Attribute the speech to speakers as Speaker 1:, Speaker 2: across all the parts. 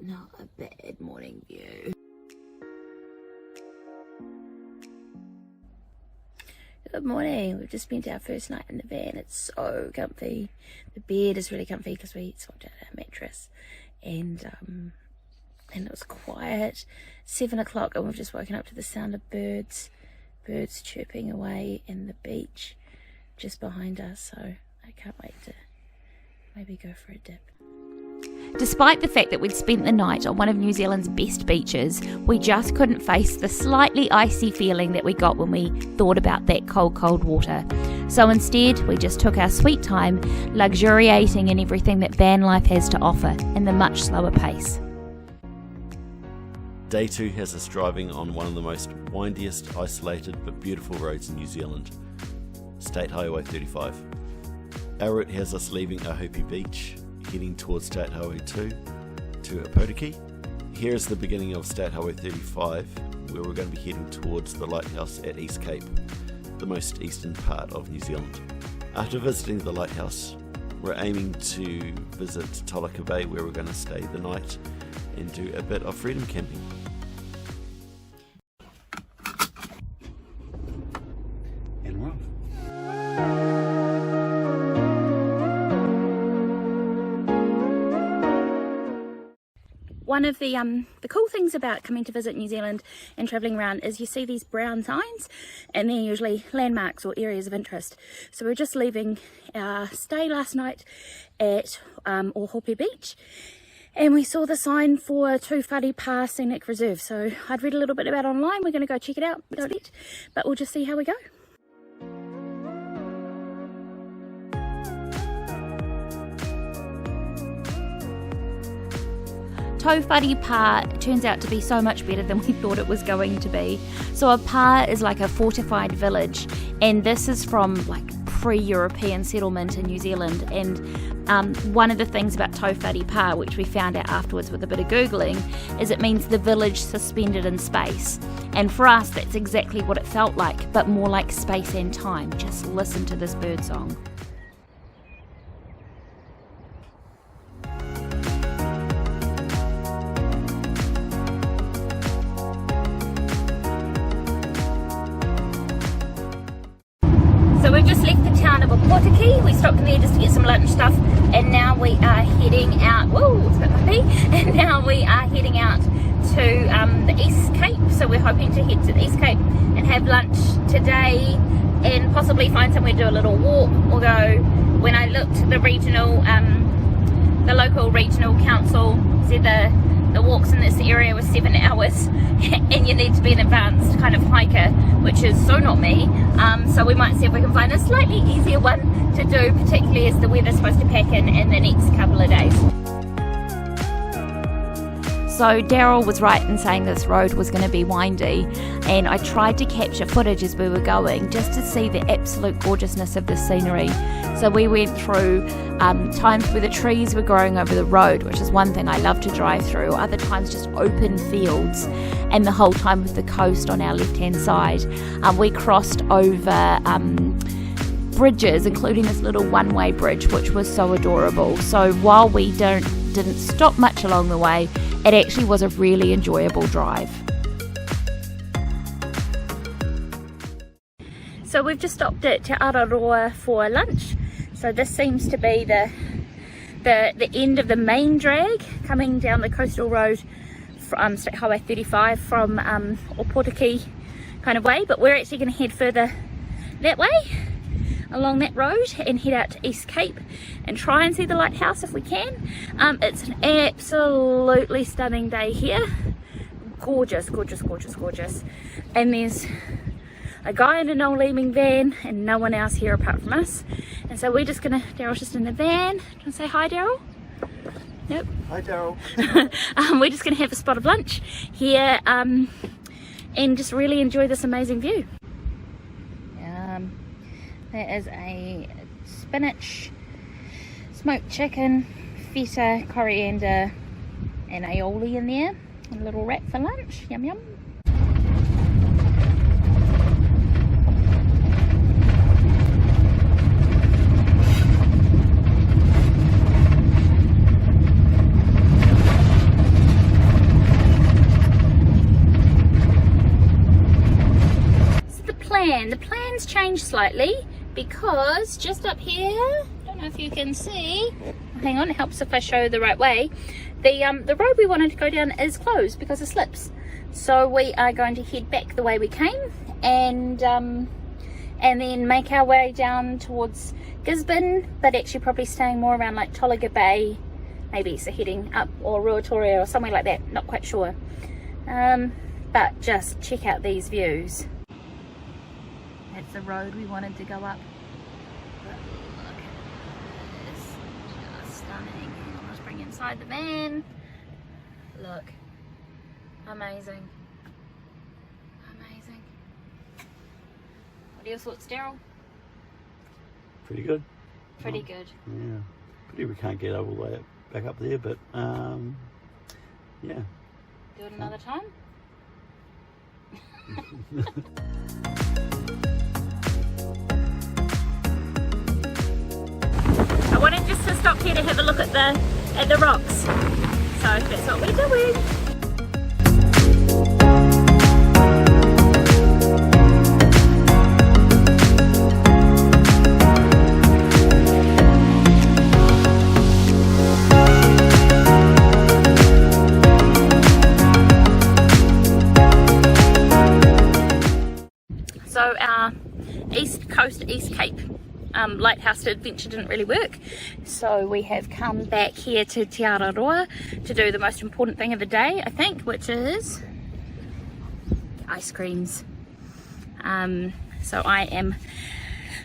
Speaker 1: not a bad morning view. Good morning. We've just spent our first night in the van. It's so comfy. The bed is really comfy because we swapped out our mattress, and it was quiet. 7 o'clock, and we've just woken up to the sound of birds chirping away in the beach just behind us. So I can't wait to maybe go for a dip.
Speaker 2: Despite the fact that we'd spent the night on one of New Zealand's best beaches, we just couldn't face the slightly icy feeling that we got when we thought about that cold water. So instead, we just took our sweet time, luxuriating in everything that van life has to offer in the much slower pace.
Speaker 3: Day 2 has us driving on one of the most windiest, isolated but beautiful roads in New Zealand, State Highway 35. Our route has us leaving Ōhope Beach, heading towards State Highway 2 to Ōhope. Here is the beginning of State Highway 35, where we're going to be heading towards the lighthouse at East Cape, the most eastern part of New Zealand. After visiting the lighthouse, we're aiming to visit Tauwhare Pā, where we're going to stay the night and do a bit of freedom camping. And we're off.
Speaker 2: One of the cool things about coming to visit New Zealand and travelling around is you see these brown signs, and they're usually landmarks or areas of interest. So we're just leaving our stay last night at Ōhope Beach, and we saw the sign for Tauwhare Pā Scenic Reserve. So I'd read a little bit about it online. We're going to go check it out, but we'll just see how we go. Tauwhare Pā turns out to be so much better than we thought it was going to be. So a pā is like a fortified village, and this is from like pre-European settlement in New Zealand. And one of the things about Tauwhare Pā, which we found out afterwards with a bit of Googling, is it means the village suspended in space. And for us, that's exactly what it felt like, but more like space and time. Just listen to this bird song. So we've just left the town of Ōhope. We stopped in there just to get some lunch stuff, and now we are heading out. Whoa, it's a bit bumpy. And now we are heading out to the East Cape. So we're hoping to head to the East Cape and have lunch today, and possibly find somewhere to do a little walk. Although when I looked, the local regional council said the walks in this area were 7 hours, and you need to be an advanced kind of hiker, which is so not me. So we might see if we can find a slightly easier one to do, particularly as the weather's supposed to pack in the next couple of days. So Daryl was right in saying this road was going to be windy, and I tried to capture footage as we were going just to see the absolute gorgeousness of the scenery. So we went through times where the trees were growing over the road, which is one thing I love to drive through, other times just open fields, and the whole time with the coast on our left hand side. We crossed over bridges, including this little one-way bridge, which was so adorable. So while we didn't stop much along the way, it actually was a really enjoyable drive. So we've just stopped at Araroa for lunch. So this seems to be the end of the main drag coming down the coastal road from State Highway 35 from Ōhope kind of way, but we're actually going to head further that way along that road and head out to East Cape and try and see the lighthouse if we can. It's an absolutely stunning day here. Gorgeous, gorgeous, gorgeous, gorgeous. And there's a guy in an old leaving van and no one else here apart from us. And so we're just gonna, Daryl's just in the van. Do you want to say hi, Daryl? Nope. Hi, Daryl. We're just gonna have a spot of lunch here and just really enjoy this amazing view. There is a spinach, smoked chicken, feta, coriander and aioli in there. A little wrap for lunch, yum yum. changed slightly because just up here, don't know if you can see, hang on, it helps if I show the right way, the road we wanted to go down is closed because of slips. So we are going to head back the way we came and then make our way down towards Gisborne, but actually probably staying more around like Tauwhare Bay, maybe, so heading up, or Ruatoria or somewhere like that, not quite sure. But just check out these views. That's the road we wanted to go up. But look at this, just stunning. I'll just bring inside the van. Look, amazing, amazing. What are your thoughts, Daryl?
Speaker 3: Pretty good.
Speaker 2: Pretty good.
Speaker 3: Yeah. Pretty we can't get all the way back up there, but yeah.
Speaker 2: Do it another time? I wanted just to stop here to have a look at the rocks. So that's what we're doing. So our East Coast, East Cape lighthouse adventure didn't really work, so we have come back here to Te Araroa to do the most important thing of the day, I think, which is ice creams. So I am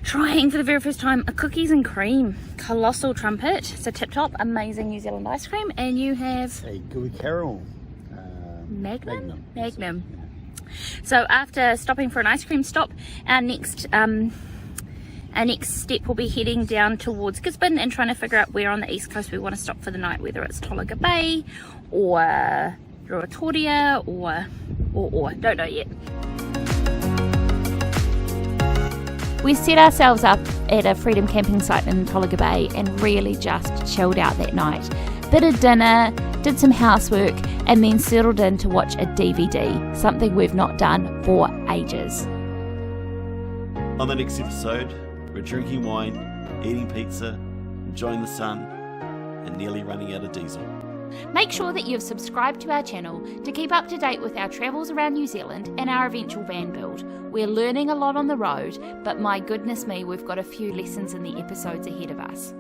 Speaker 2: trying for the very first time a cookies and cream colossal trumpet. It's a tip top amazing New Zealand ice cream, and you have
Speaker 3: a gooey caramel
Speaker 2: Magnum. So after stopping for an ice cream stop, our next step will be heading down towards Gisborne and trying to figure out where on the east coast we want to stop for the night, whether it's Tauwhare Bay or Ruatoria or don't know yet. We set ourselves up at a freedom camping site in Tauwhare Bay and really just chilled out that night. Bit of dinner, did some housework, and then settled in to watch a DVD, something we've not done for ages.
Speaker 3: On the next episode, we're drinking wine, eating pizza, enjoying the sun, and nearly running out of diesel.
Speaker 2: Make sure that you've subscribed to our channel to keep up to date with our travels around New Zealand and our eventual van build. We're learning a lot on the road, but my goodness me, we've got a few lessons in the episodes ahead of us.